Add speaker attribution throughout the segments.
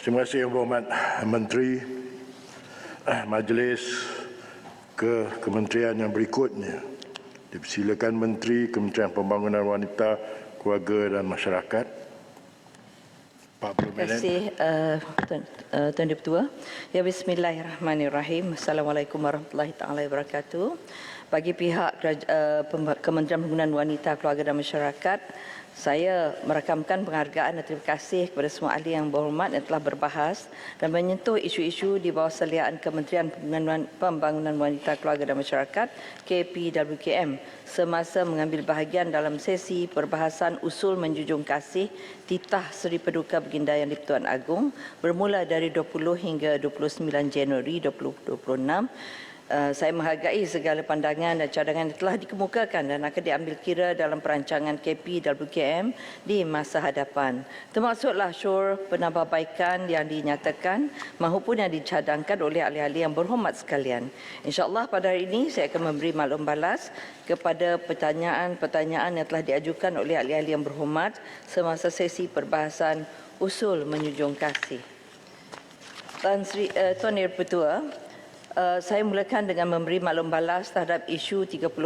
Speaker 1: Terima kasih Yang Berhormat Menteri. Majlis ke kementerian yang berikutnya. Dipersilakan Menteri Kementerian Pembangunan Wanita, Keluarga dan Masyarakat. 40 minit.
Speaker 2: Terima kasih Tuan Dipertua. Ya, bismillahirrahmanirrahim. Assalamualaikum warahmatullahi taala wabarakatuh. Bagi pihak Kementerian Pembangunan Wanita, Keluarga dan Masyarakat, saya merakamkan penghargaan dan terima kasih kepada semua ahli yang berhormat yang telah berbahas dan menyentuh isu-isu di bawah seliaan Kementerian Pembangunan Wanita, Keluarga dan Masyarakat KPWKM semasa mengambil bahagian dalam sesi perbahasan usul menjunjung kasih titah Seri Paduka Baginda Yang di-Pertuan Agong bermula dari 20 hingga 29 Januari 2026. Saya menghargai segala pandangan dan cadangan yang telah dikemukakan dan akan diambil kira dalam perancangan KPWKM di masa hadapan. Termasuklah syur penambahbaikan yang dinyatakan maupun yang dicadangkan oleh ahli-ahli yang berhormat sekalian. InsyaAllah pada hari ini saya akan memberi maklum balas kepada pertanyaan-pertanyaan yang telah diajukan oleh ahli-ahli yang berhormat semasa sesi perbahasan usul menjunjung kasih. Tuan Dipertua, saya mulakan dengan memberi maklum balas terhadap isu 30%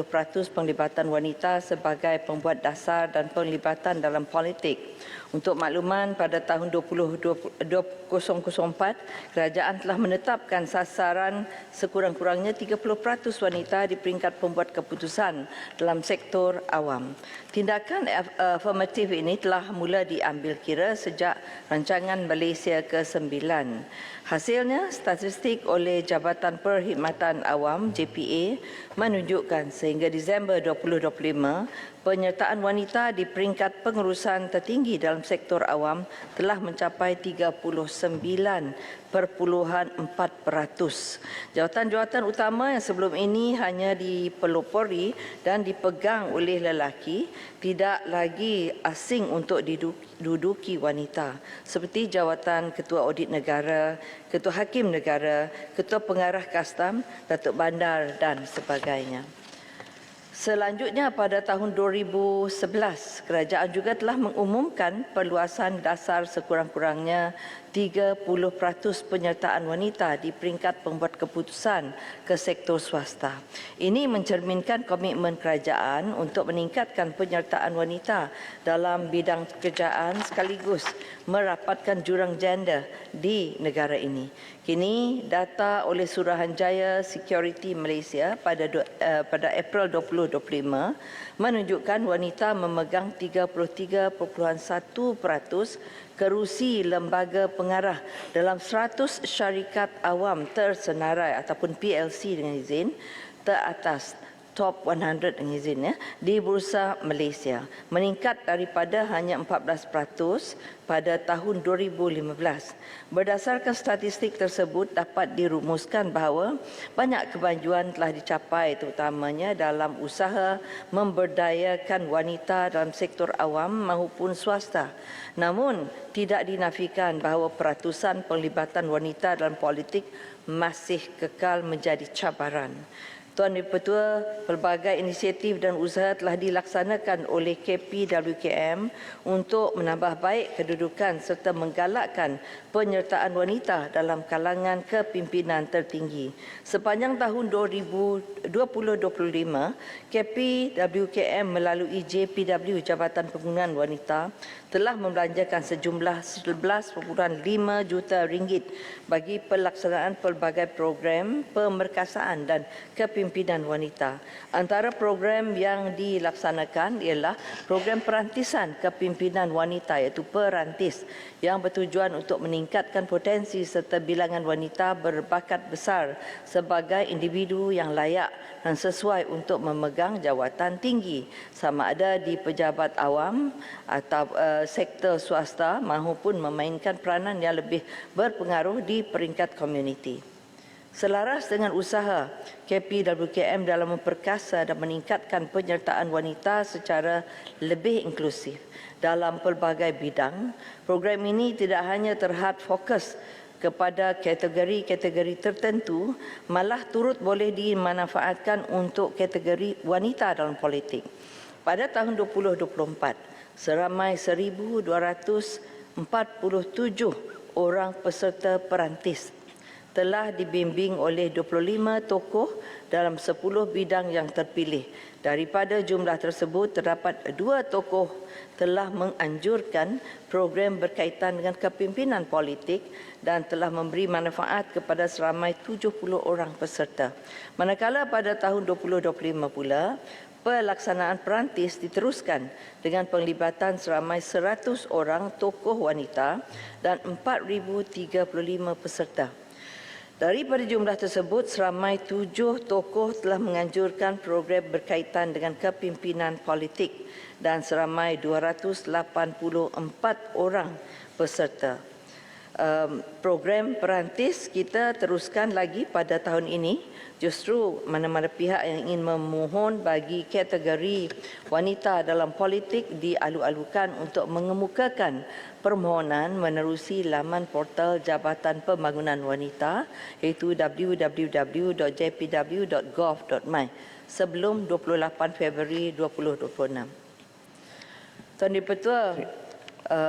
Speaker 2: penglibatan wanita sebagai pembuat dasar dan penglibatan dalam politik. Untuk makluman, pada tahun 2004, kerajaan telah menetapkan sasaran sekurang-kurangnya 30% wanita di peringkat pembuat keputusan dalam sektor awam. Tindakan afirmatif ini telah mula diambil kira sejak rancangan Malaysia ke-9. Hasilnya, statistik oleh Jabatan Perkhidmatan Awam JPA menunjukkan sehingga Disember 2025, penyertaan wanita di peringkat pengurusan tertinggi dalam sektor awam telah mencapai 39.4%. Jawatan-jawatan utama yang sebelum ini hanya dipelopori dan dipegang oleh lelaki tidak lagi asing untuk diduduki wanita, seperti jawatan Ketua Audit Negara, Ketua Hakim Negara, Ketua Pengarah Kastam, Datuk Bandar dan sebagainya. Selanjutnya, pada tahun 2011, kerajaan juga telah mengumumkan perluasan dasar sekurang-kurangnya 30% penyertaan wanita di peringkat pembuat keputusan ke sektor swasta. Ini mencerminkan komitmen kerajaan untuk meningkatkan penyertaan wanita dalam bidang pekerjaan sekaligus merapatkan jurang gender di negara ini. Kini, data oleh Suruhanjaya Security Malaysia pada April 2025 menunjukkan wanita memegang 33.1% kerusi lembaga pengarah dalam 100 syarikat awam tersenarai ataupun PLC dengan izin teratas top 100 dengan izin di Bursa Malaysia, meningkat daripada hanya 14% pada tahun 2015. Berdasarkan statistik tersebut, dapat dirumuskan bahawa banyak kemajuan telah dicapai terutamanya dalam usaha memberdayakan wanita dalam sektor awam maupun swasta. Namun, tidak dinafikan bahawa peratusan penglibatan wanita dalam politik masih kekal menjadi cabaran. Tuan Dipertua, pelbagai inisiatif dan usaha telah dilaksanakan oleh KPWKM untuk menambah baik kedudukan serta menggalakkan penyertaan wanita dalam kalangan kepimpinan tertinggi. Sepanjang tahun 2025, KPWKM melalui JPW Jabatan Pembangunan Wanita telah membelanjakan sejumlah 11.5 juta ringgit bagi pelaksanaan pelbagai program pemerkasaan dan kepimpinan wanita. Antara program yang dilaksanakan ialah program perantisan kepimpinan wanita iaitu perantis yang bertujuan untuk meningkatkan potensi serta bilangan wanita berbakat besar sebagai individu yang layak dan sesuai untuk memegang jawatan tinggi sama ada di pejabat awam atau sektor swasta maupun memainkan peranan yang lebih berpengaruh di peringkat komuniti. Selaras dengan usaha KPWKM dalam memperkasa dan meningkatkan penyertaan wanita secara lebih inklusif dalam pelbagai bidang, program ini tidak hanya terhad fokus kepada kategori-kategori tertentu, malah turut boleh dimanfaatkan untuk kategori wanita dalam politik. Pada tahun 2024, seramai 1,247 orang peserta perantis. Telah dibimbing oleh 25 tokoh dalam 10 bidang yang terpilih. Daripada jumlah tersebut, terdapat 2 tokoh telah menganjurkan program berkaitan dengan kepimpinan politik dan telah memberi manfaat kepada seramai 70 orang peserta. Manakala pada tahun 2025 pula, pelaksanaan perantis diteruskan dengan penglibatan seramai 100 orang tokoh wanita dan 4,035 peserta. Daripada jumlah tersebut, seramai 7 tokoh telah menganjurkan program berkaitan dengan kepimpinan politik dan seramai 284 orang peserta. Program perantis kita teruskan lagi pada tahun ini. Justru mana-mana pihak yang ingin memohon bagi kategori wanita dalam politik dialu-alukan untuk mengemukakan permohonan menerusi laman portal Jabatan Pembangunan Wanita iaitu www.jpw.gov.my sebelum 28 Februari 2026. Tuan Dipertua,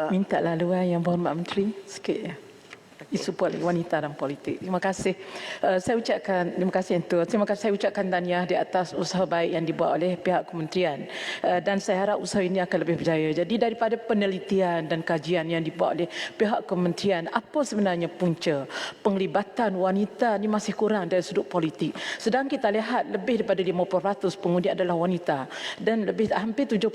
Speaker 3: minta laluan Yang Berhormat Menteri sikit ya. Isu wanita dan politik. Terima kasih. Saya ucapkan terima kasih Yang Tua. Terima kasih saya ucapkan tahniah di atas usaha baik yang dibuat oleh pihak kementerian. Dan saya harap usaha ini akan lebih berjaya. Jadi daripada penelitian dan kajian yang dibuat oleh pihak kementerian, apa sebenarnya punca penglibatan wanita ini masih kurang dari sudut politik. Sedang kita lihat lebih daripada 50% pengundi adalah wanita dan lebih hampir 70%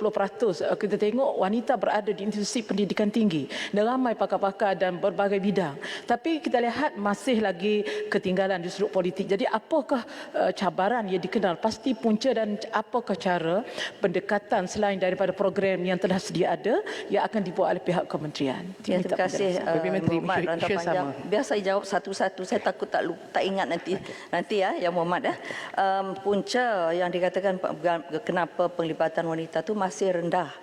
Speaker 3: kita tengok wanita berada di institusi pendidikan tinggi dan ramai pakar-pakar dan berbagai bidang. Tapi kita lihat masih lagi ketinggalan di sudut politik. Jadi apakah cabaran yang dikenal? Pasti punca dan apakah cara pendekatan selain daripada program yang telah sedia ada yang akan dibuat oleh pihak kementerian?
Speaker 2: Ya, terima kasih Muhammad Rantau
Speaker 3: isu
Speaker 2: Panjang.
Speaker 3: sama.
Speaker 2: Biar saya jawab satu-satu. Saya takut tak ingat nanti. Nanti ya, Yang Muhammad. Punca yang dikatakan kenapa penglibatan wanita itu masih rendah.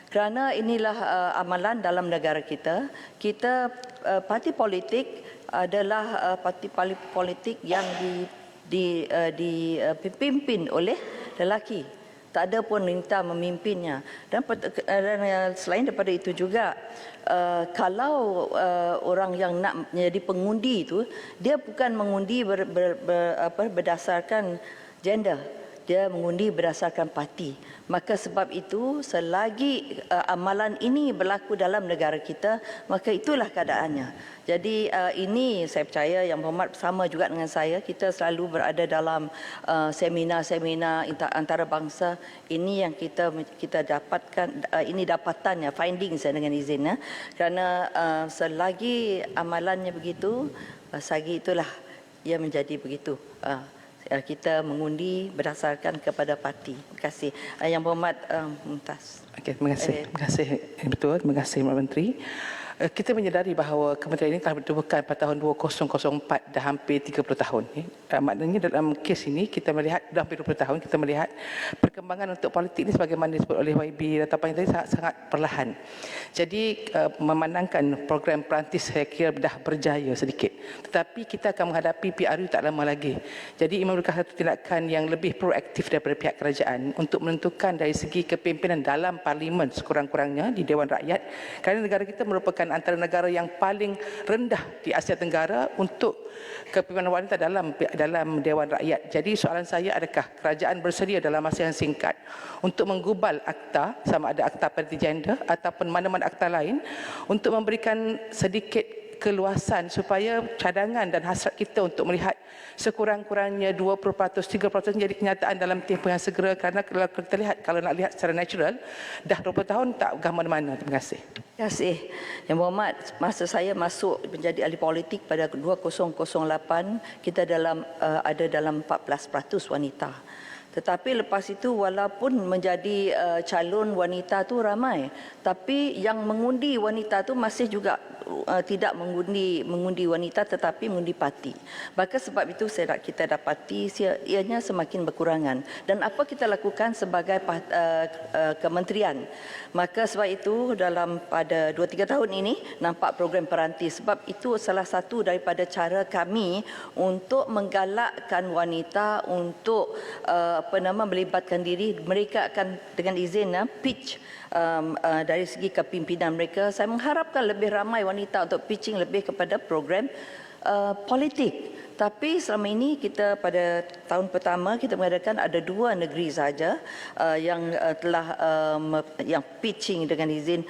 Speaker 2: Kerana inilah amalan dalam negara kita. Parti politik adalah parti politik yang dipimpin oleh lelaki. Tak ada pun wanita memimpinnya. Dan selain daripada itu juga, kalau orang yang nak menjadi pengundi itu, dia bukan mengundi berdasarkan gender. Dia mengundi berdasarkan parti. Maka sebab itu, selagi amalan ini berlaku dalam negara kita, maka itulah keadaannya. Jadi ini saya percaya Yang Berhormat sama juga dengan saya. Kita selalu berada dalam seminar-seminar antarabangsa. Ini yang kita dapatkan, ini dapatannya, findings dengan izinnya. Kerana selagi amalannya begitu, selagi itulah ia menjadi begitu. Kita mengundi berdasarkan kepada parti. Terima kasih. Yang Berhormat Mumtaz.
Speaker 3: Okay, terima kasih. Terima kasih Yang Betul. Terima kasih Pak Menteri. Kita menyedari bahawa kementerian ini telah ditubuhkan pada tahun 2004, dah hampir 30 tahun. Maknanya dalam kes ini kita melihat dah hampir 20 tahun kita melihat perkembangan untuk politik ini sebagaimana disebut oleh YB Rantau Panjang tadi sangat perlahan. Jadi memandangkan program perantis saya kira dah berjaya sedikit. Tetapi kita akan menghadapi PRU tak lama lagi. Jadi ini memerlukan satu tindakan yang lebih proaktif daripada pihak kerajaan untuk menentukan dari segi kepimpinan dalam parlimen sekurang-kurangnya di Dewan Rakyat. Kerana negara kita merupakan antara negara yang paling rendah di Asia Tenggara untuk kepimpinan wanita dalam Dewan Rakyat. Jadi soalan saya, adakah kerajaan bersedia dalam masa yang singkat untuk menggubal akta, sama ada akta pariti gender ataupun mana-mana akta lain, untuk memberikan sedikit keluasan supaya cadangan dan hasrat kita untuk melihat sekurang-kurangnya 20%, 3% jadi kenyataan dalam tempoh yang segera. Kerana kalau kita lihat, kalau nak lihat secara natural, dah 20 tahun tak gah mana-mana. Terima kasih.
Speaker 2: Terima kasih. Yang Berhormat, masa saya masuk menjadi ahli politik pada 2008, kita ada dalam 14% wanita. Tetapi lepas itu walaupun menjadi calon wanita tu ramai, tapi yang mengundi wanita tu masih juga tidak mengundi wanita tetapi mengundi parti. Maka sebab itu kita dapati ianya semakin berkurangan. Dan apa kita lakukan sebagai kementerian? Maka sebab itu pada 2-3 tahun ini nampak program perantis. Sebab itu salah satu daripada cara kami untuk menggalakkan wanita untuk melibatkan diri, mereka akan dengan izin pitch dari segi kepimpinan mereka. Saya mengharapkan lebih ramai wanita untuk pitching lebih kepada program politik. Tapi selama ini kita pada tahun pertama kita mengadakan ada 2 negeri saja yang telah yang pitching dengan izin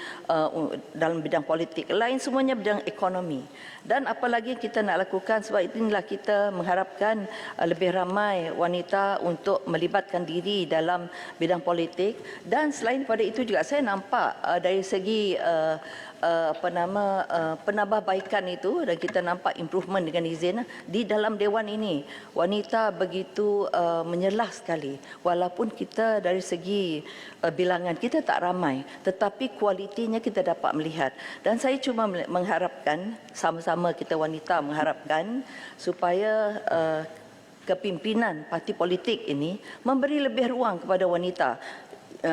Speaker 2: dalam bidang politik. Lain semuanya bidang ekonomi. Dan apa lagi kita nak lakukan, sebab inilah kita mengharapkan lebih ramai wanita untuk melibatkan diri dalam bidang politik. Dan selain pada itu juga saya nampak dari segi penambahbaikan itu, dan kita nampak improvement dengan izin di dalam dewan ini. Wanita begitu menyelah sekali, walaupun kita dari segi bilangan kita tak ramai, tetapi kualitinya kita dapat melihat. Dan saya cuma mengharapkan, sama-sama kita wanita mengharapkan supaya kepimpinan parti politik ini memberi lebih ruang kepada wanita.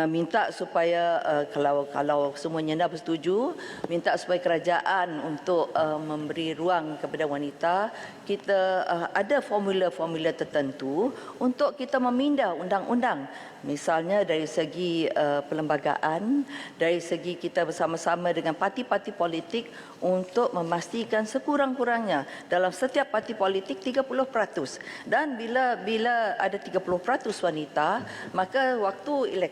Speaker 2: Minta supaya kalau semuanya dah bersetuju, minta supaya kerajaan untuk memberi ruang kepada wanita. Kita ada formula-formula tertentu untuk kita meminda undang-undang. Misalnya dari segi perlembagaan, dari segi kita bersama-sama dengan parti-parti politik untuk memastikan sekurang-kurangnya dalam setiap parti politik 30%. Dan bila ada 30% wanita, maka waktu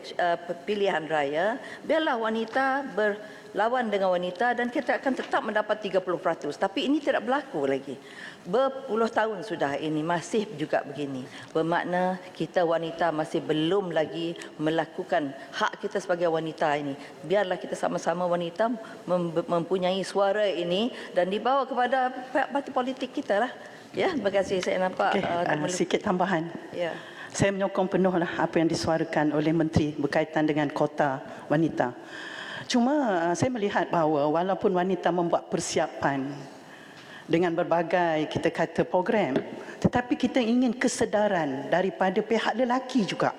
Speaker 2: pilihan raya, biarlah wanita berlawan dengan wanita dan kita akan tetap mendapat 30%. Tapi ini tidak berlaku lagi. Berpuluh tahun sudah ini masih juga begini. Bermakna kita wanita masih belum lagi melakukan hak kita sebagai wanita ini. Biarlah kita sama-sama wanita mempunyai suara ini dan dibawa kepada parti politik kita lah. Ya, terima kasih. Saya nampak
Speaker 4: sikit tambahan.
Speaker 2: Ya.
Speaker 4: Saya menyokong penuhlah apa yang disuarakan oleh Menteri berkaitan dengan kota wanita. Cuma saya melihat bahawa walaupun wanita membuat persiapan dengan berbagai kita kata program, tetapi kita ingin kesedaran daripada pihak lelaki juga.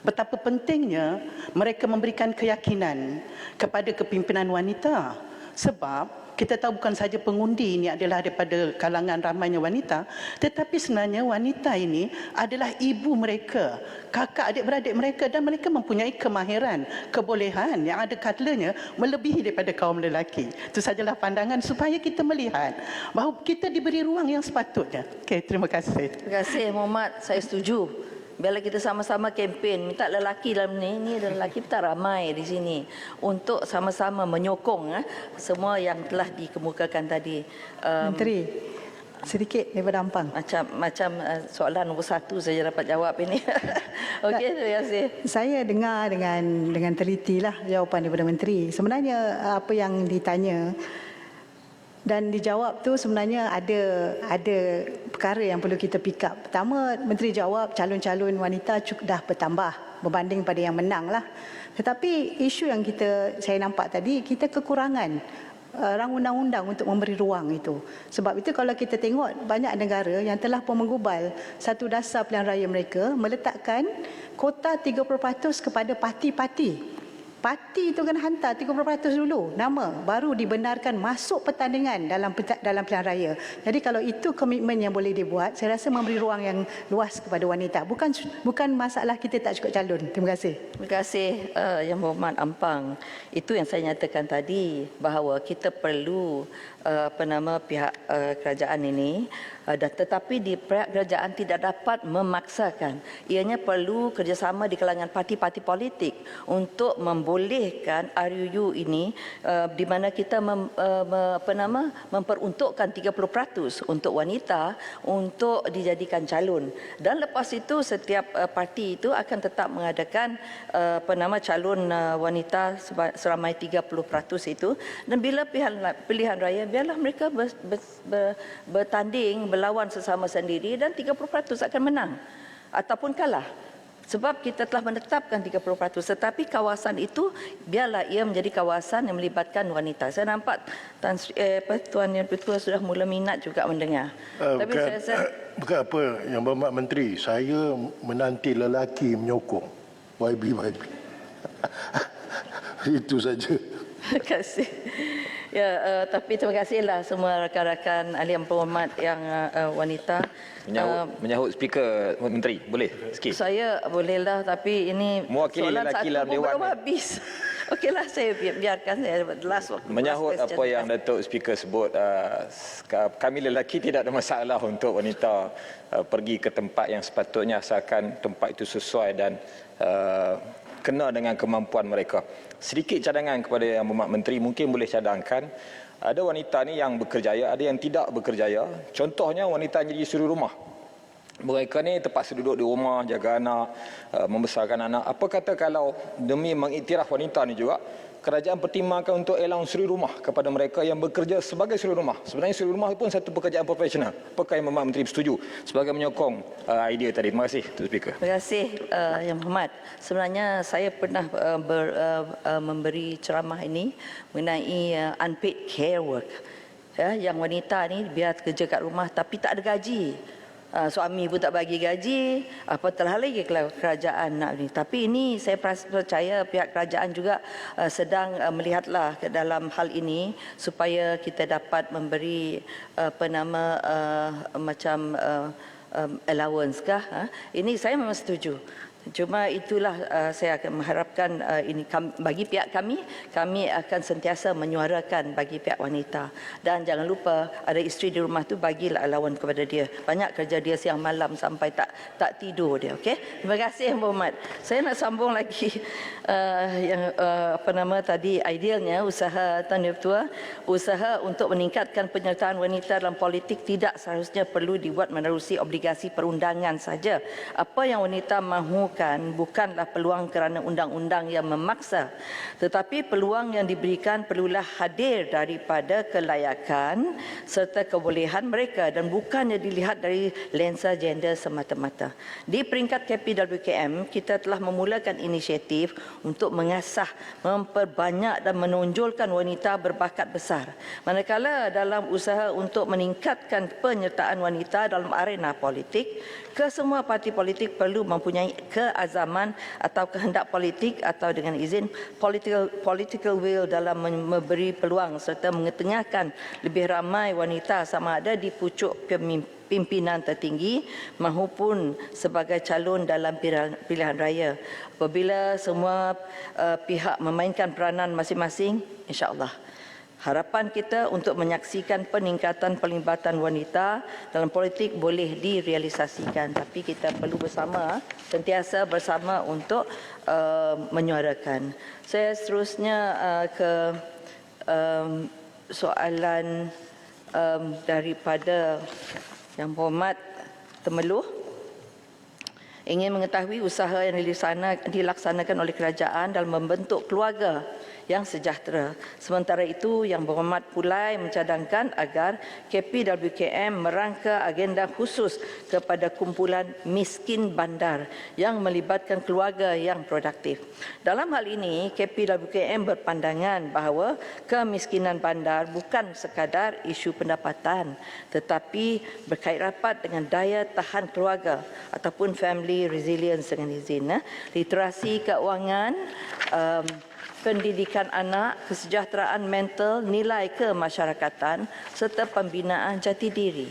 Speaker 4: Betapa pentingnya mereka memberikan keyakinan kepada kepimpinan wanita. Sebab kita tahu bukan saja pengundi ini adalah daripada kalangan ramainya wanita, tetapi sebenarnya wanita ini adalah ibu mereka, kakak adik-beradik mereka, dan mereka mempunyai kemahiran, kebolehan yang ada kalanya melebihi daripada kaum lelaki. Itu sajalah pandangan supaya kita melihat bahawa kita diberi ruang yang sepatutnya. Okey, terima kasih.
Speaker 2: Terima kasih Muhammad, saya setuju. Biarlah kita sama-sama kempen, minta lelaki dalam ni dan lelaki kita ramai di sini untuk sama-sama menyokong semua yang telah dikemukakan tadi.
Speaker 5: Menteri, sedikit daripada Ampang.
Speaker 2: Macam soalan nombor 1 saya dapat jawab ini. Okey, terima kasih. Saya
Speaker 5: dengar dengan telitilah jawapan daripada Menteri. Sebenarnya apa yang ditanya dan dijawab tu sebenarnya ada perkara yang perlu kita pick up. Pertama, Menteri jawab calon-calon wanita dah bertambah berbanding pada yang menang lah. Tetapi isu yang saya nampak tadi, kita kekurangan rang undang-undang untuk memberi ruang itu. Sebab itu kalau kita tengok banyak negara yang telah pun menggubal satu dasar pilihan raya mereka meletakkan kota 30% kepada parti-parti. Parti itu kena hantar 30% dulu nama, baru dibenarkan masuk pertandingan dalam pilihan raya. Jadi kalau itu komitmen yang boleh dibuat, saya rasa memberi ruang yang luas kepada wanita. Bukan masalah kita tak cukup calon. Terima kasih.
Speaker 2: Terima kasih Yang Berhormat Ampang. Itu yang saya nyatakan tadi, bahawa kita perlu pihak kerajaan ini, tetapi di pihak kerajaan tidak dapat memaksakan. Ianya perlu kerjasama di kalangan parti-parti politik untuk membolehkan RUU ini, di mana kita memperuntukkan 30% untuk wanita untuk dijadikan calon. Dan lepas itu setiap parti itu akan tetap mengadakan calon wanita seramai 30% itu, dan bila pilihan raya, biarlah mereka bertanding, berlawan sesama sendiri, dan 30% akan menang ataupun kalah. Sebab kita telah menetapkan 30%, tetapi kawasan itu biarlah ia menjadi kawasan yang melibatkan wanita. Saya nampak Tuan Yang Pertua sudah mula minat juga mendengar. Tapi saya rasa
Speaker 1: bukan apa Yang Berhormat Menteri, saya menanti lelaki menyokong YB. Itu saja.
Speaker 2: Terima kasih. Tapi terima kasihlah semua rakan-rakan ahli yang berhormat yang wanita.
Speaker 6: Menyahut speaker Menteri, boleh sikit?
Speaker 2: Saya bolehlah, tapi ini
Speaker 6: Mewakili
Speaker 2: soalan
Speaker 6: lelaki
Speaker 2: satu
Speaker 6: dalam
Speaker 2: pun
Speaker 6: Dewan
Speaker 2: belum
Speaker 6: ni.
Speaker 2: habis. Okeylah, saya biarkan saya last waktu.
Speaker 6: Menyahut
Speaker 2: last
Speaker 6: apa
Speaker 2: question.
Speaker 6: yang Datuk Speaker sebut, kami lelaki tidak ada masalah untuk wanita pergi ke tempat yang sepatutnya asalkan tempat itu sesuai dan kena dengan kemampuan mereka. Sedikit cadangan kepada Yang Berhormat Menteri, mungkin boleh cadangkan, ada wanita ni yang berkerjaya, ada yang tidak berkerjaya. Contohnya wanita yang jadi suri rumah. Mereka ni terpaksa duduk di rumah, jaga anak, membesarkan anak. Apa kata kalau demi mengiktiraf wanita ni juga, kerajaan pertimbangkan untuk allowance suri rumah kepada mereka yang bekerja sebagai suri rumah. Sebenarnya suri rumah pun satu pekerjaan profesional. Apakah Yang Berhormat Menteri bersetuju sebagai menyokong idea tadi? Terima kasih, Tuan Speaker.
Speaker 2: Terima kasih Yang Berhormat. Sebenarnya saya pernah memberi ceramah ini mengenai unpaid care work. Yang wanita ni biar kerja kat rumah tapi tak ada gaji. Suami pun tak bagi gaji, apatah lagi kalau kerajaan nak ni. Tapi ini saya percaya pihak kerajaan juga sedang melihatlah ke dalam hal ini supaya kita dapat memberi macam allowance kah. Ini saya memang setuju. Cuma itulah saya akan mengharapkan ini bagi pihak kami akan sentiasa menyuarakan bagi pihak wanita. Dan jangan lupa ada isteri di rumah tu, bagilah allowance kepada dia. Banyak kerja dia siang malam sampai tak tidur dia. Okey. Terima kasih Yang Berhormat. Saya nak sambung lagi tadi idealnya usaha Tuan Ketua, usaha untuk meningkatkan penyertaan wanita dalam politik tidak seharusnya perlu dibuat menerusi obligasi perundangan saja. Apa yang wanita mahu bukanlah peluang kerana undang-undang yang memaksa, tetapi peluang yang diberikan perlulah hadir daripada kelayakan serta kebolehan mereka dan bukannya dilihat dari lensa gender semata-mata. Di peringkat KPWKM, kita telah memulakan inisiatif untuk mengasah, memperbanyak dan menonjolkan wanita berbakat besar. Manakala dalam usaha untuk meningkatkan penyertaan wanita dalam arena politik, kesemua parti politik perlu mempunyai keazaman atau kehendak politik atau dengan izin political will dalam memberi peluang serta mengetengahkan lebih ramai wanita sama ada di pucuk pimpinan tertinggi maupun sebagai calon dalam pilihan raya. Apabila semua pihak memainkan peranan masing-masing, insya-Allah harapan kita untuk menyaksikan peningkatan pelibatan wanita dalam politik boleh direalisasikan, tapi kita perlu sentiasa bersama untuk menyuarakan. Saya seterusnya ke soalan daripada Yang Berhormat Temeloh. Ingin mengetahui usaha yang dilaksanakan oleh kerajaan dalam membentuk keluarga yang sejahtera. Sementara itu, Yang Berhormat pulai mencadangkan agar KPWKM merangka agenda khusus kepada kumpulan miskin bandar yang melibatkan keluarga yang produktif. Dalam hal ini, KPWKM berpandangan bahawa kemiskinan bandar bukan sekadar isu pendapatan, tetapi berkait rapat dengan daya tahan keluarga ataupun family resilience dengan izin. Literasi keuangan, pendidikan anak, kesejahteraan mental, nilai kemasyarakatan serta pembinaan jati diri.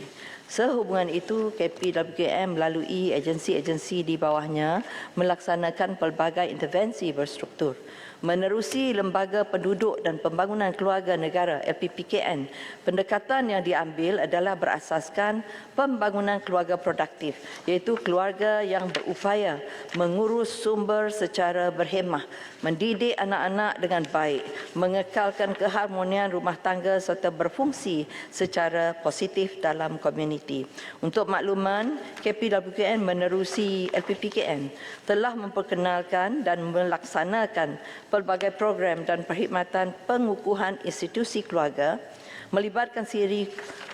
Speaker 2: Sehubungan itu, KPWKM melalui agensi-agensi di bawahnya melaksanakan pelbagai intervensi berstruktur. Menerusi Lembaga Penduduk dan Pembangunan Keluarga Negara LPPKN, pendekatan yang diambil adalah berasaskan pembangunan keluarga produktif, iaitu keluarga yang berupaya mengurus sumber secara berhemah, mendidik anak-anak dengan baik, mengekalkan keharmonian rumah tangga serta berfungsi secara positif dalam komuniti. Untuk makluman, KPWKN menerusi LPPKN telah memperkenalkan dan melaksanakan pelbagai program dan perkhidmatan pengukuhan institusi keluarga melibatkan siri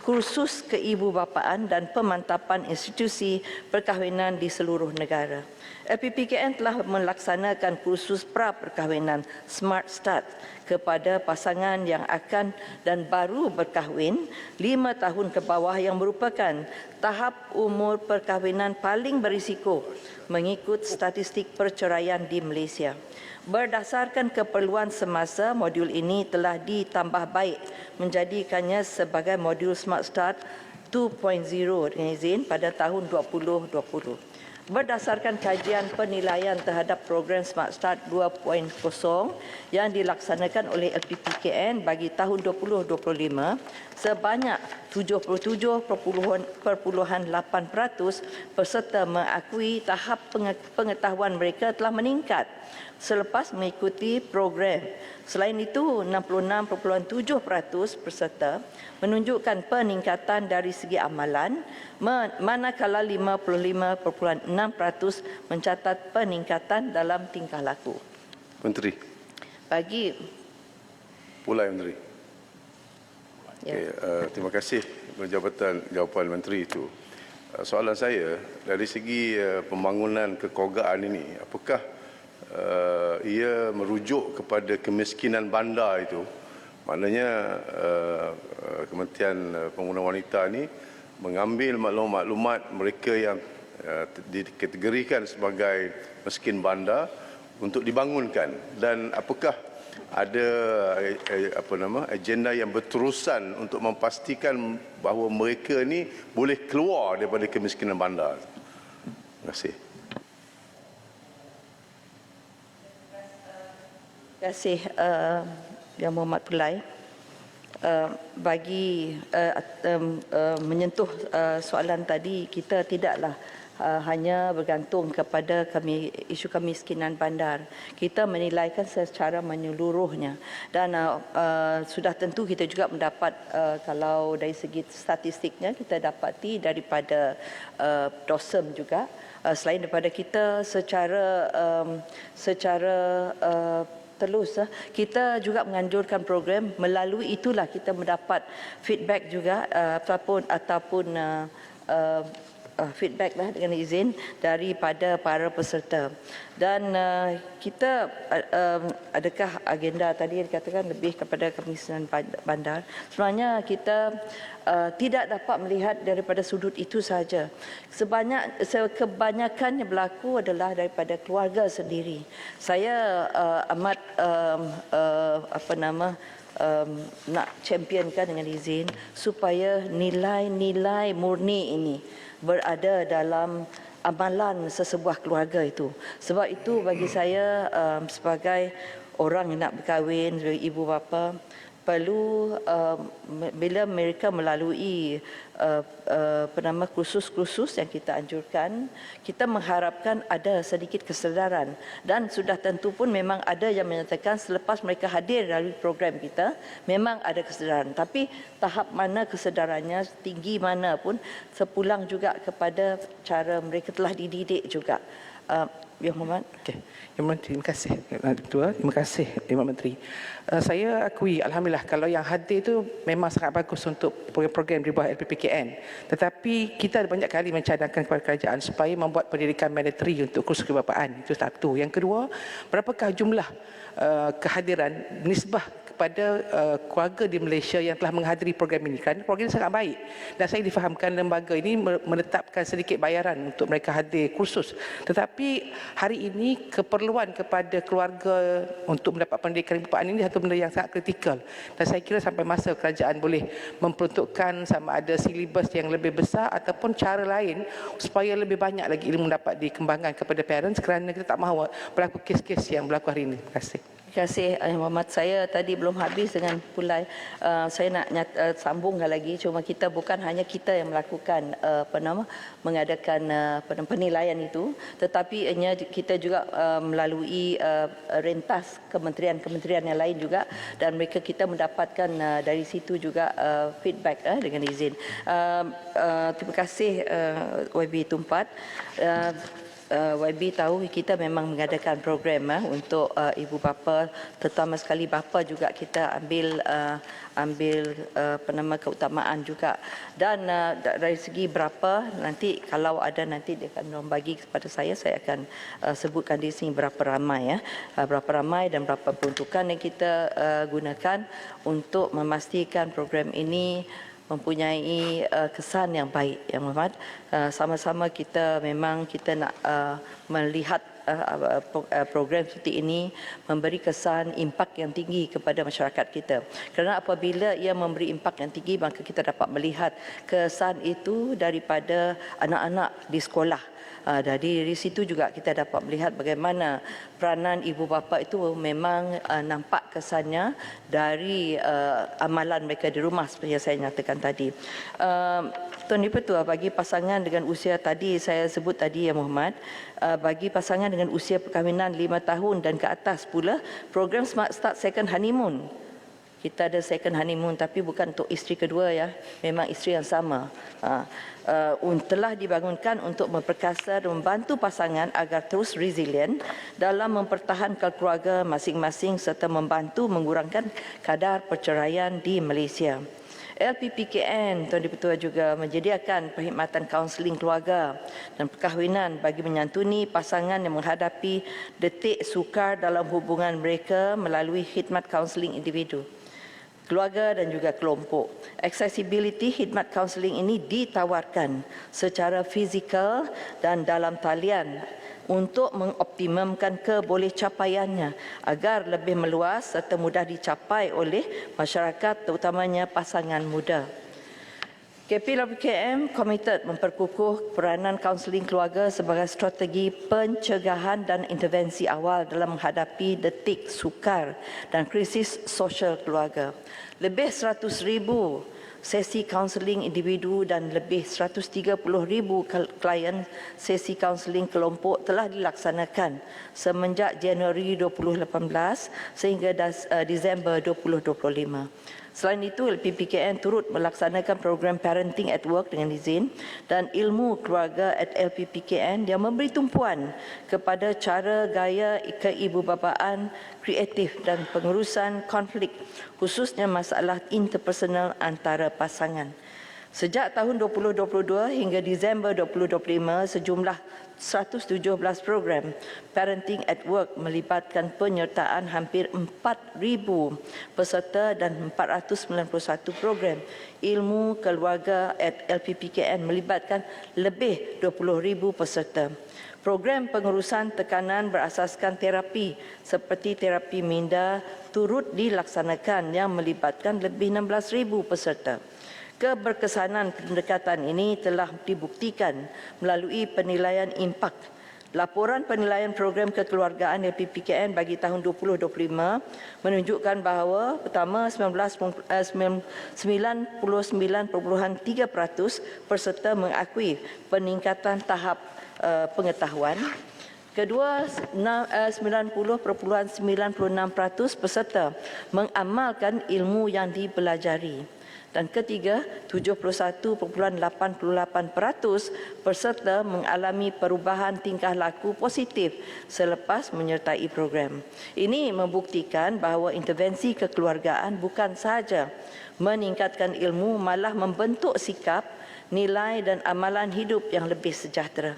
Speaker 2: kursus keibubapaan dan pemantapan institusi perkahwinan di seluruh negara. LPPKN telah melaksanakan kursus pra-perkahwinan Smart Start kepada pasangan yang akan dan baru berkahwin 5 tahun ke bawah yang merupakan tahap umur perkahwinan paling berisiko mengikut statistik perceraian di Malaysia. Berdasarkan keperluan semasa, modul ini telah ditambah baik menjadikannya sebagai modul Smart Start 2.0 dengan izin pada tahun 2020. Berdasarkan kajian penilaian terhadap program Smart Start 2.0 yang dilaksanakan oleh LPPKN bagi tahun 2025, sebanyak 77.8% peserta mengakui tahap pengetahuan mereka telah meningkat selepas mengikuti program. Selain itu, 66.7% peserta menunjukkan peningkatan dari segi amalan, manakala 55.6% mencatat peningkatan dalam tingkah laku.
Speaker 7: Menteri. Pulai Menteri.
Speaker 2: Ya.
Speaker 7: Okay, terima kasih jawapan Menteri itu. Soalan saya, dari segi pembangunan kekeluargaan ini, apakah ia merujuk kepada kemiskinan bandar itu? Maknanya Kementerian Pembangunan Wanita ini mengambil maklumat mereka yang dikategorikan sebagai miskin bandar untuk dibangunkan, dan apakah ada agenda yang berterusan untuk memastikan bahawa mereka ni boleh keluar daripada kemiskinan bandar? Terima kasih.
Speaker 2: Terima kasih Yang Berhormat Pulai. Bagi menyentuh soalan tadi, kita tidaklah hanya bergantung kepada isu kemiskinan bandar. Kita menilaikan secara menyeluruhnya, dan sudah tentu kita juga mendapat, kalau dari segi statistiknya kita dapati daripada DOSM juga, selain daripada kita secara telus, kita juga menganjurkan program. Melalui itulah kita mendapat feedback juga ataupun feedback lah dengan izin daripada para peserta. Dan kita adakah agenda tadi yang dikatakan lebih kepada kemiskinan bandar? Sebenarnya kita tidak dapat melihat daripada sudut itu sahaja. Kebanyakan yang berlaku adalah daripada keluarga sendiri. Saya amat nak championkan dengan izin supaya nilai-nilai murni ini berada dalam amalan sesebuah keluarga itu. Sebab itu bagi saya sebagai orang yang nak berkahwin, sebagai ibu bapa, perlu bila mereka melalui kursus-kursus yang kita anjurkan, kita mengharapkan ada sedikit kesedaran, dan sudah tentu pun memang ada yang menyatakan selepas mereka hadir dalam program kita memang ada kesedaran, tapi tahap mana kesedarannya, tinggi mana pun sepulang juga kepada cara mereka telah dididik juga. Yang Hormat.
Speaker 3: Okay. Yang Menteri, terima kasih. Ketua, terima kasih Yang Menteri. Saya akui, alhamdulillah, kalau yang hadir itu memang sangat bagus untuk program-program di bawah LPPKN. Tetapi kita ada banyak kali mencadangkan kepada kerajaan supaya membuat pendidikan mandatory untuk kursus kebapaan. Itu satu. Yang kedua, berapakah jumlah kehadiran nisbah kepada keluarga di Malaysia yang telah menghadiri program ini? Kerana program ini sangat baik, dan saya difahamkan lembaga ini menetapkan sedikit bayaran untuk mereka hadir kursus. Tetapi hari ini keperluan kepada keluarga untuk mendapat pendidikan kebapaan ini satu benda yang sangat kritikal, dan saya kira sampai masa kerajaan boleh memperuntukkan sama ada silibus yang lebih besar ataupun cara lain supaya lebih banyak lagi ilmu dapat dikembangkan kepada parents, kerana kita tak mahu berlaku kes-kes yang berlaku hari ini. Terima kasih.
Speaker 2: Terima kasih Yang Berhormat. Saya tadi belum habis dengan Pulai. Saya nak sambungkan lagi. Cuma kita bukan hanya kita yang melakukan mengadakan penilaian itu, tetapi kita juga melalui rentas kementerian-kementerian yang lain juga, dan mereka kita mendapatkan dari situ juga feedback dengan izin. Terima kasih YB Tumpat. YB tahu kita memang mengadakan program untuk ibu bapa, terutama sekali bapa juga kita ambil keutamaan juga. Dan dari segi berapa nanti kalau ada nanti dia akan bagi kepada saya akan sebutkan di sini berapa ramai berapa ramai dan berapa peruntukan yang kita gunakan untuk memastikan program ini mempunyai kesan yang baik, Yang Muhammad. Sama-sama kita nak melihat program seperti ini memberi kesan impak yang tinggi kepada masyarakat kita. Kerana apabila ia memberi impak yang tinggi, maka kita dapat melihat kesan itu daripada anak-anak di sekolah. Dari situ juga kita dapat melihat bagaimana peranan ibu bapa itu memang nampak kesannya dari amalan mereka di rumah seperti yang saya nyatakan tadi. Tuan Dipertua, bagi pasangan dengan usia tadi saya sebut tadi ya Muhammad, bagi pasangan dengan usia perkahwinan 5 tahun dan ke atas pula, program Smart Start Second Honeymoon. Kita ada second honeymoon tapi bukan untuk isteri kedua ya, memang isteri yang sama. Telah dibangunkan untuk memperkasa dan membantu pasangan agar terus resilient dalam mempertahankan keluarga masing-masing serta membantu mengurangkan kadar perceraian di Malaysia. LPPKN, Tuan Dipertua, juga menyediakan perkhidmatan kaunseling keluarga dan perkahwinan bagi menyantuni pasangan yang menghadapi detik sukar dalam hubungan mereka melalui khidmat kaunseling individu, keluarga dan juga kelompok. Accessibility khidmat kaunseling ini ditawarkan secara fizikal dan dalam talian untuk mengoptimumkan kebolehcapaiannya agar lebih meluas serta mudah dicapai oleh masyarakat, terutamanya pasangan muda. KPWKM komited memperkukuh peranan kaunseling keluarga sebagai strategi pencegahan dan intervensi awal dalam menghadapi detik sukar dan krisis sosial keluarga. Lebih 100,000 sesi kaunseling individu dan lebih 130,000 klien sesi kaunseling kelompok telah dilaksanakan semenjak Januari 2018 sehingga Disember 2025. Selain itu, LPPKN turut melaksanakan program Parenting at Work dengan izin dan ilmu keluarga at LPPKN yang memberi tumpuan kepada cara gaya keibubapaan kreatif dan pengurusan konflik, khususnya masalah interpersonal antara pasangan. Sejak tahun 2022 hingga Disember 2025, sejumlah 117 program Parenting at Work melibatkan penyertaan hampir 4,000 peserta dan 491 program ilmu keluarga at LPPKN melibatkan lebih 20,000 peserta. Program pengurusan tekanan berasaskan terapi seperti terapi minda turut dilaksanakan yang melibatkan lebih 16,000 peserta. Keberkesanan pendekatan ini telah dibuktikan melalui penilaian impak. Laporan penilaian program kekeluargaan LPPKN bagi tahun 2025 menunjukkan bahawa pertama 99.3% peserta mengakui peningkatan tahap pengetahuan. Kedua, 90.96% peserta mengamalkan ilmu yang dipelajari. Dan ketiga, 71.88% peserta mengalami perubahan tingkah laku positif selepas menyertai program. Ini membuktikan bahawa intervensi kekeluargaan bukan sahaja meningkatkan ilmu, malah membentuk sikap, nilai dan amalan hidup yang lebih sejahtera.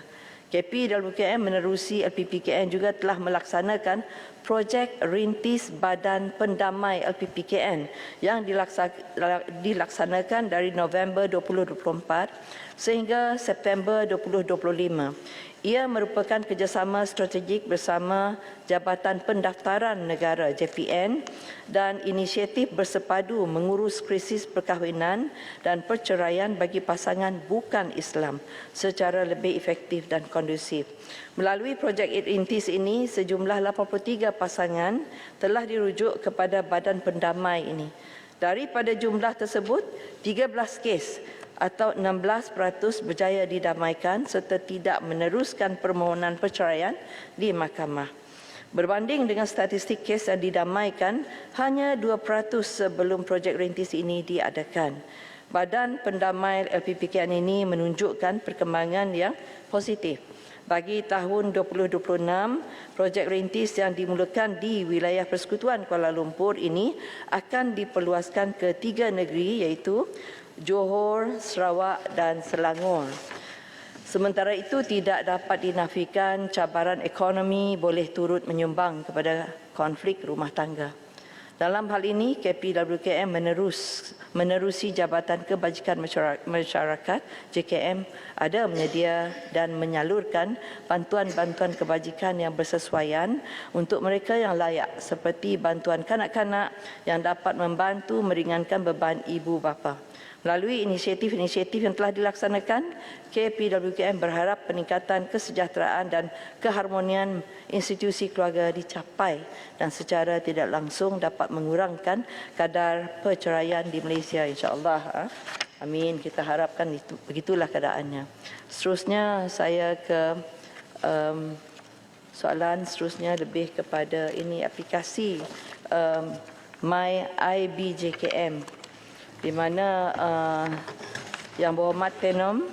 Speaker 2: KPWKM menerusi LPPKN juga telah melaksanakan projek rintis Badan Pendamai LPPKN yang dilaksanakan dari November 2024 sehingga September 2025. Ia merupakan kerjasama strategik bersama Jabatan Pendaftaran Negara JPN dan inisiatif bersepadu mengurus krisis perkahwinan dan perceraian bagi pasangan bukan Islam secara lebih efektif dan kondusif. Melalui projek rintis ini, sejumlah 83 pasangan telah dirujuk kepada Badan Pendamai ini. Daripada jumlah tersebut, 13 kes atau 16% berjaya didamaikan serta tidak meneruskan permohonan perceraian di mahkamah. Berbanding dengan statistik kes yang didamaikan hanya 2% sebelum projek rintis ini diadakan. Badan Pendamai LPPKN ini menunjukkan perkembangan yang positif Bagi tahun 2026, projek rintis yang dimulakan di wilayah Persekutuan Kuala Lumpur ini akan diperluaskan ke 3 negeri iaitu Johor, Sarawak dan Selangor. Sementara itu tidak dapat dinafikan cabaran ekonomi boleh turut menyumbang kepada konflik rumah tangga. Dalam hal ini, KPWKM menerusi Jabatan Kebajikan Masyarakat JKM ada menyedia dan menyalurkan bantuan-bantuan kebajikan yang bersesuaian untuk mereka yang layak seperti bantuan kanak-kanak yang dapat membantu meringankan beban ibu bapa. Melalui inisiatif-inisiatif yang telah dilaksanakan, KPWKM berharap peningkatan kesejahteraan dan keharmonian institusi keluarga dicapai dan secara tidak langsung dapat mengurangkan kadar perceraian di Malaysia, insya-Allah. Amin, kita harapkan itu, begitulah keadaannya. Seterusnya saya ke soalan seterusnya lebih kepada ini aplikasi My IBJKM di mana Yang Berhormat Tenom,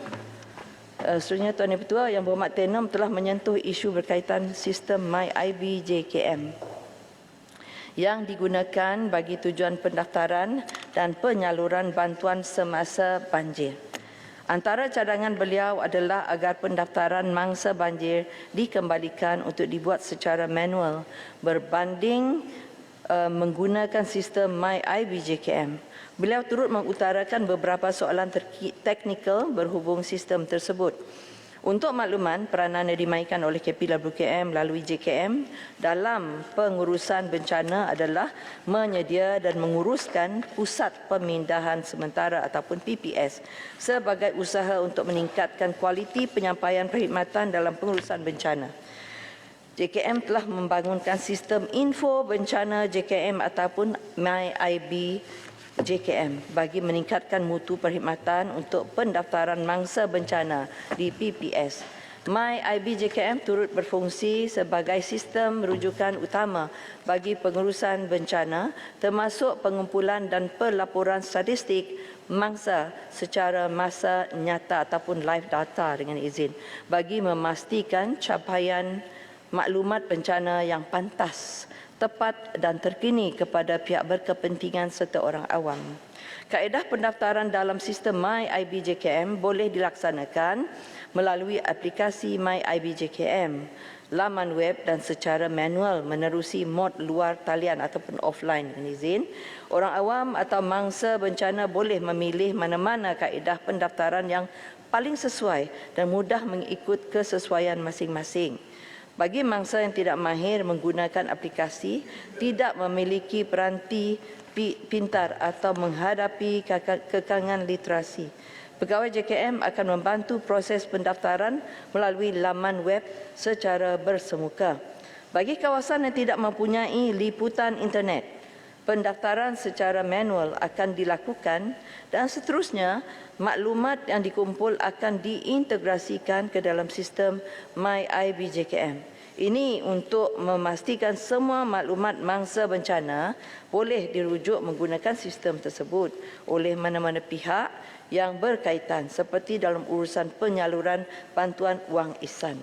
Speaker 2: seterusnya Tuan Yang Ketua, Yang Berhormat Tenom telah menyentuh isu berkaitan sistem My IBJKM yang digunakan bagi tujuan pendaftaran dan penyaluran bantuan semasa banjir. Antara cadangan beliau adalah agar pendaftaran mangsa banjir dikembalikan untuk dibuat secara manual berbanding menggunakan sistem My IBJKM. Beliau turut mengutarakan beberapa soalan teknikal berhubung sistem tersebut. Untuk makluman, peranan yang dimainkan oleh KPWKM melalui JKM dalam pengurusan bencana adalah menyedia dan menguruskan pusat pemindahan sementara ataupun PPS sebagai usaha untuk meningkatkan kualiti penyampaian perkhidmatan dalam pengurusan bencana. JKM telah membangunkan sistem info bencana JKM ataupun MyIB JKM bagi meningkatkan mutu perkhidmatan untuk pendaftaran mangsa bencana di PPS. MyIB JKM turut berfungsi sebagai sistem rujukan utama bagi pengurusan bencana termasuk pengumpulan dan pelaporan statistik mangsa secara masa nyata ataupun live data dengan izin bagi memastikan capaian maklumat bencana yang pantas, tepat dan terkini kepada pihak berkepentingan serta orang awam. Kaedah pendaftaran dalam sistem MyIBJKM boleh dilaksanakan melalui aplikasi MyIBJKM, laman web dan secara manual menerusi mod luar talian ataupun offline dengan izin. Orang awam atau mangsa bencana boleh memilih mana-mana kaedah pendaftaran yang paling sesuai dan mudah mengikut kesesuaian masing-masing. Bagi mangsa yang tidak mahir menggunakan aplikasi, tidak memiliki peranti pintar atau menghadapi kekangan literasi, pegawai JKM akan membantu proses pendaftaran melalui laman web secara bersemuka. Bagi kawasan yang tidak mempunyai liputan internet, pendaftaran secara manual akan dilakukan dan seterusnya maklumat yang dikumpul akan diintegrasikan ke dalam sistem MyIBJKM. Ini untuk memastikan semua maklumat mangsa bencana boleh dirujuk menggunakan sistem tersebut oleh mana-mana pihak yang berkaitan seperti dalam urusan penyaluran bantuan wang ihsan.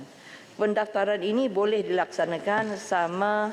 Speaker 2: Pendaftaran ini boleh dilaksanakan sama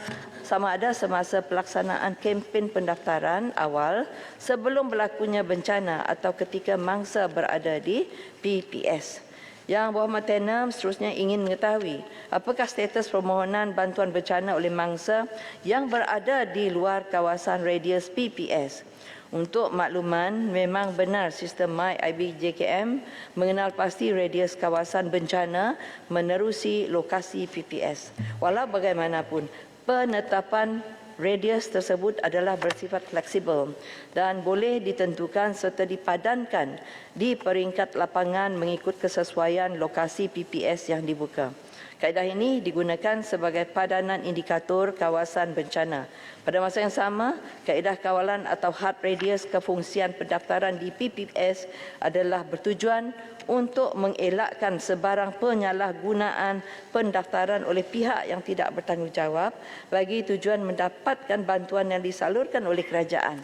Speaker 2: ada semasa pelaksanaan kempen pendaftaran awal sebelum berlakunya bencana atau ketika mangsa berada di PPS. Yang Berhormat Tenom seterusnya ingin mengetahui apakah status permohonan bantuan bencana oleh mangsa yang berada di luar kawasan radius PPS. Untuk makluman, memang benar sistem MyIBJKM mengenal pasti radius kawasan bencana menerusi lokasi PPS. Walau bagaimanapun, penetapan radius tersebut adalah bersifat fleksibel dan boleh ditentukan serta dipadankan di peringkat lapangan mengikut kesesuaian lokasi PPS yang dibuka. Kaedah ini digunakan sebagai padanan indikator kawasan bencana. Pada masa yang sama, kaedah kawalan atau hard radius kefungsian pendaftaran di PPS adalah bertujuan untuk mengelakkan sebarang penyalahgunaan pendaftaran oleh pihak yang tidak bertanggungjawab bagi tujuan mendapatkan bantuan yang disalurkan oleh kerajaan.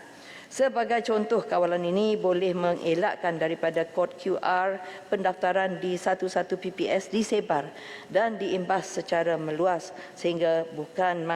Speaker 2: Sebagai contoh, kawalan ini boleh mengelakkan daripada kod QR pendaftaran di satu-satu PPS disebar dan diimbas secara meluas sehingga bukan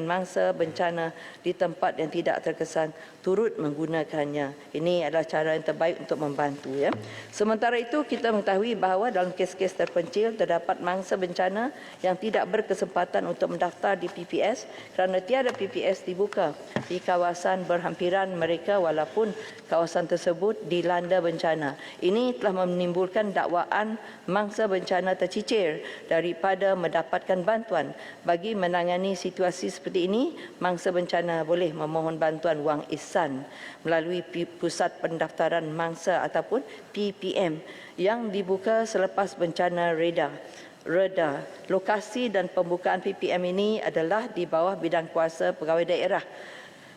Speaker 2: mangsa bencana di tempat yang tidak terkesan turut menggunakannya. Ini adalah cara yang terbaik untuk membantu. Ya. Sementara itu, kita mengetahui bahawa dalam kes-kes terpencil terdapat mangsa bencana yang tidak berkesempatan untuk mendaftar di PPS kerana tiada PPS dibuka di kawasan berhampiran mereka walaupun kawasan tersebut dilanda bencana. Ini telah menimbulkan dakwaan mangsa bencana tercicir daripada mendapatkan bantuan. Bagi menangani situasi seperti ini, mangsa bencana boleh memohon bantuan wang ihsan melalui Pusat Pendaftaran Mangsa ataupun PPM yang dibuka selepas bencana reda. Lokasi dan pembukaan PPM ini adalah di bawah bidang kuasa pegawai daerah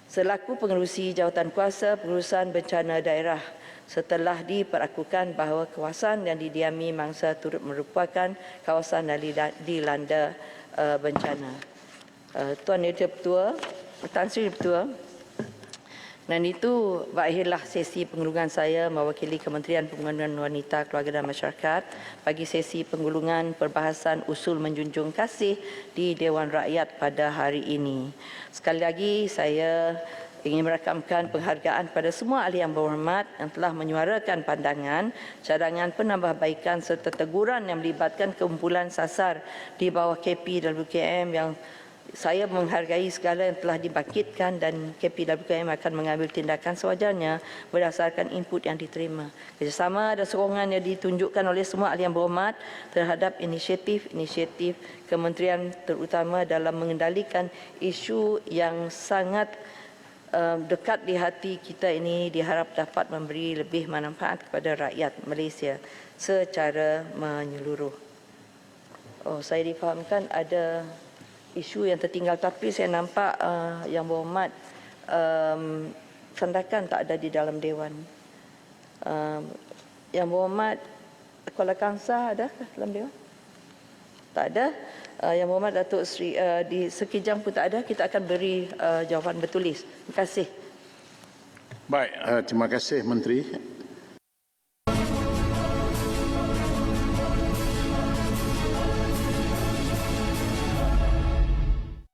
Speaker 2: selaku pengerusi jawatan kuasa pengurusan bencana daerah setelah diperakukan bahawa kawasan yang didiami mangsa turut merupakan kawasan yang dilanda bencana. Tuan Yang Ketua, Tan Sri Ketua, dan itu berakhirlah sesi penggulungan saya mewakili Kementerian Pembangunan Wanita, Keluarga dan Masyarakat bagi sesi penggulungan perbahasan usul menjunjung kasih di Dewan Rakyat pada hari ini. Sekali lagi saya ingin merakamkan penghargaan pada semua ahli yang berhormat yang telah menyuarakan pandangan, cadangan penambahbaikan serta teguran yang melibatkan kumpulan sasar di bawah KPWKM yang saya menghargai segala yang telah dibangkitkan dan KPWKM akan mengambil tindakan sewajarnya berdasarkan input yang diterima. Kerjasama dan sokongan yang ditunjukkan oleh semua ahli yang berhormat terhadap inisiatif kementerian terutama dalam mengendalikan isu yang sangat dekat di hati kita ini diharap dapat memberi lebih manfaat kepada rakyat Malaysia secara menyeluruh. Saya difahamkan ada isu yang tertinggal tapi saya nampak Yang Berhormat sandakan tak ada di dalam Dewan. Yang Berhormat Kuala Kangsar ada dalam Dewan? Tak ada. Yang Berhormat Datuk Seri di Sekijang pun tak ada. Kita akan beri jawapan bertulis. Terima kasih.
Speaker 1: Baik, terima kasih Menteri.